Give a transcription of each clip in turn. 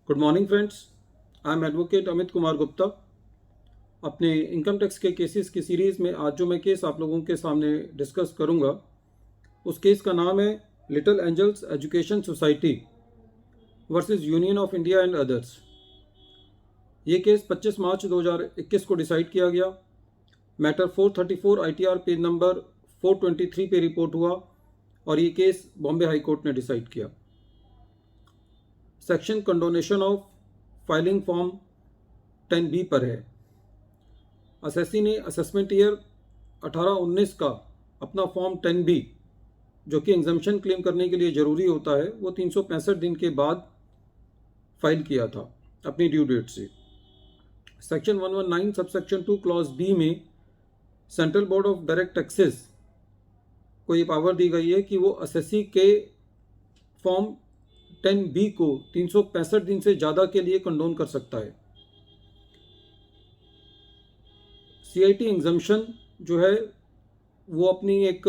Good morning friends. I am advocate Amit Kumar Gupta. अपने income tax के cases की सीरीज़ में आज जो मैं केस आप लोगों के सामने डिस्कस करूंगा उस केस का नाम है little angels education society versus union of India and others. ये केस 25 मार्च 2021 को डिसाइड किया गया। मैटर 434 ITR पेज नंबर 423 पे रिपोर्ट हुआ और ये केस बॉम्बे हाई कोर्ट ने डिसाइड किया। Section condonation of filing form 10B पर है। असेसी ने असेसमेंट ईयर 18-19 का अपना फॉर्म 10B जो कि एग्जम्पशन क्लेम करने के लिए ज़रूरी होता है वो 365 दिन के बाद फाइल किया था अपनी ड्यू डेट से। सेक्शन 119 सबसेक्शन 2 क्लॉज B में central board of direct taxes को ये पावर दी गई है कि वो असेसी के फॉर्म 10B को 365 दिन से ज़्यादा के लिए कंडोन कर सकता है। CIT एग्जम्पशन जो है वो अपनी एक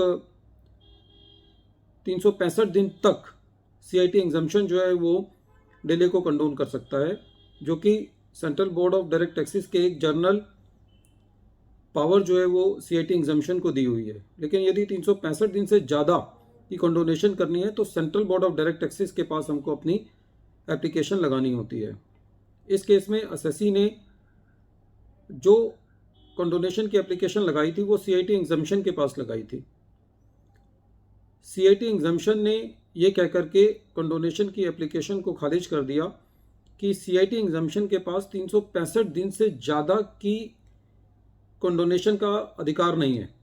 365 दिन तक CIT एग्जम्पशन जो है वो डिले को कंडोन कर सकता है, जो कि central board of direct taxes के एक जर्नल पावर जो है वो CIT एग्जम्पशन को दी हुई है। लेकिन यदि 365 दिन से ज़्यादा की कंडोनेशन करनी है तो central board of direct taxes के पास हमको अपनी एप्लीकेशन लगानी होती है। इस केस में असेसी ने जो कंडोनेशन की एप्लीकेशन लगाई थी वो CIT एग्जम्पशन के पास लगाई थी। CIT एग्जम्पशन ने ये कह करके कंडोनेशन की एप्लीकेशन को खारिज कर दिया कि CIT एग्जम्पशन के पास 365 दिन से ज़्यादा की कंडोनेशन का अधिकार नहीं है।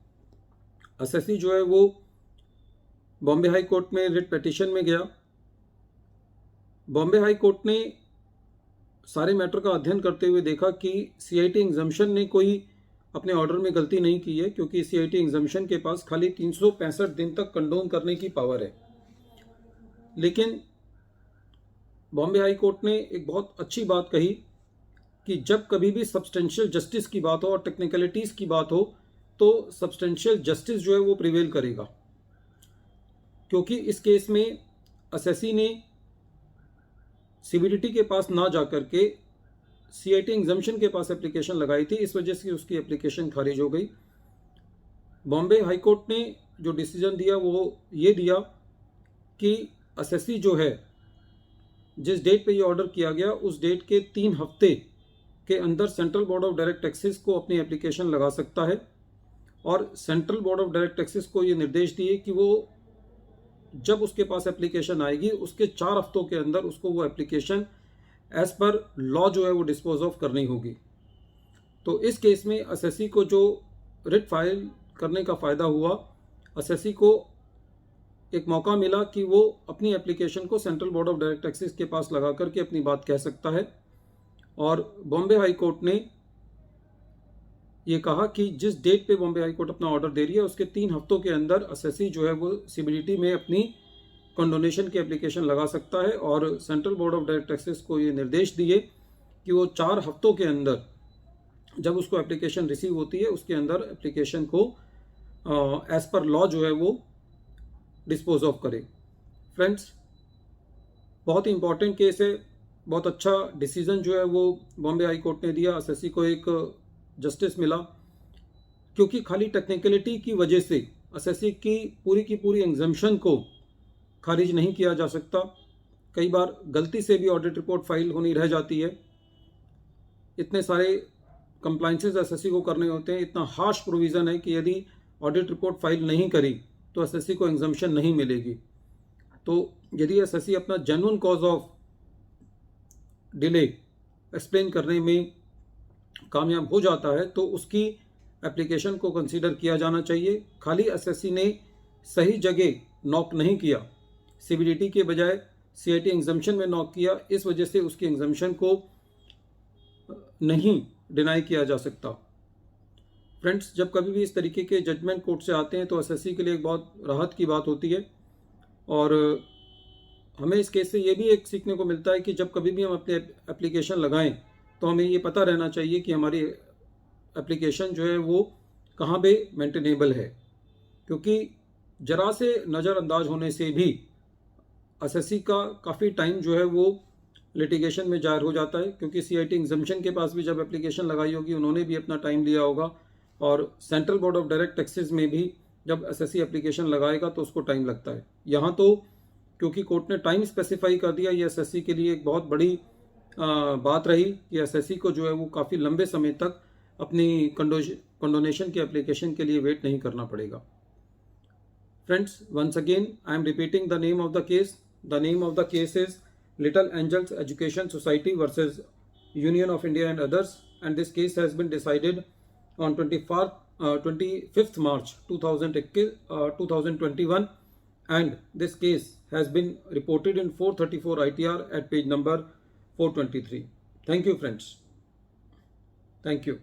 असेसी जो है वो बॉम्बे हाई कोर्ट में रिट पिटीशन में गया। बॉम्बे हाई कोर्ट ने सारे मैटर का अध्ययन करते हुए देखा कि CIT एग्जम्पशन ने कोई अपने ऑर्डर में गलती नहीं की है, क्योंकि CIT एग्जम्पशन के पास खाली 365 दिन तक कंडोन करने की पावर है। लेकिन बॉम्बे हाई कोर्ट ने एक बहुत अच्छी बात कही कि जब कभी भी सब्सटेंशियल जस्टिस की बात हो और टेक्निकलिटीज़ की बात हो तो सब्सटेंशियल जस्टिस जो है वो प्रिवेल करेगा, क्योंकि इस केस में असेसी ने CBDT के पास ना जाकर के CIT एग्जम्पशन के पास एप्लीकेशन लगाई थी। इस वजह से उसकी एप्लीकेशन खारिज हो गई। बॉम्बे हाई कोर्ट ने जो डिसीजन दिया वो ये दिया कि असेसी जो है जिस डेट पे ये ऑर्डर किया गया उस डेट के 3 हफ्ते के अंदर central board of direct taxes को अपनी एप्लीकेशन लगा सकता है, और central board of direct taxes को ये निर्देश दिए कि वो जब उसके पास एप्लीकेशन आएगी उसके 4 हफ्तों के अंदर उसको वो एप्लीकेशन एज पर लॉ जो है वो डिस्पोज ऑफ करनी होगी। तो इस केस में असेसी को जो रिट फाइल करने का फ़ायदा हुआ, असेसी को एक मौका मिला कि वो अपनी एप्लीकेशन को central board of direct taxes के पास लगा करके अपनी बात कह सकता है। और बॉम्बे हाई कोर्ट ने ये कहा कि जिस डेट पे बॉम्बे हाई कोर्ट अपना ऑर्डर दे रही है उसके 3 हफ्तों के अंदर असेसी जो है वो CBDT में अपनी कंडोनेशन की एप्लीकेशन लगा सकता है, और central board of direct taxes को ये निर्देश दिए कि वो 4 हफ्तों के अंदर जब उसको एप्लीकेशन रिसीव होती है उसके अंदर एप्लीकेशन को एज पर लॉ जो है वो डिस्पोज ऑफ करे। फ्रेंड्स, बहुत ही इंपॉर्टेंट केस है। बहुत अच्छा डिसीजन जो है वो बॉम्बे हाई कोर्ट ने दिया। असेसी को एक जस्टिस मिला, क्योंकि खाली टेक्निकलिटी की वजह से असेसी की पूरी एग्जम्पशन को खारिज नहीं किया जा सकता। कई बार गलती से भी ऑडिट रिपोर्ट फाइल होनी रह जाती है। इतने सारे कंप्लाइंसेस असेसी को करने होते हैं, इतना हार्श प्रोविज़न है कि यदि ऑडिट रिपोर्ट फाइल नहीं करी तो असेसी को एग्जम्पशन नहीं मिलेगी। तो यदि असेसी अपना genuine cause of delay explain करने में कामयाब हो जाता है तो उसकी एप्लीकेशन को कंसीडर किया जाना चाहिए। खाली असेसी ने सही जगह नॉक नहीं किया, CBDT के बजाय CIT एग्जम्पशन में नॉक किया, इस वजह से उसकी एग्जम्पशन को नहीं डिनाई किया जा सकता। फ्रेंड्स, जब कभी भी इस तरीके के जजमेंट कोर्ट से आते हैं तो असेसी के लिए एक बहुत राहत की बात होती है, और हमें इस केस से ये भी एक सीखने को मिलता है कि जब कभी भी हम अपने एप्लीकेशन लगाएं तो हमें ये पता रहना चाहिए कि हमारी एप्लीकेशन जो है वो कहाँ पे मेंटेनेबल है, क्योंकि ज़रा से नज़रअंदाज होने से भी असेसी का काफ़ी टाइम जो है वो लिटिगेशन में जाहिर हो जाता है, क्योंकि सीआईटी एग्जम्पशन के पास भी जब एप्लीकेशन लगाई होगी उन्होंने भी अपना टाइम लिया होगा, और central board of direct taxes में भी जब एसएससी एप्लीकेशन लगाएगा तो उसको टाइम लगता है। यहाँ तो क्योंकि कोर्ट ने टाइम स्पेसिफाई कर दिया, ये एसएससी के लिए एक बहुत बड़ी बात रही कि एसएससी को जो है वो काफ़ी लंबे समय तक अपनी कंडोनेशन की एप्लीकेशन के लिए वेट नहीं करना पड़ेगा। Friends, once again I am repeating the name of the case. The name of the case is Little Angels Education Society versus Union of India and others, and this case has been decided on 25th March 2021, and this case has been reported in 434 ITR at page number 423. Thank you, friends. Thank you.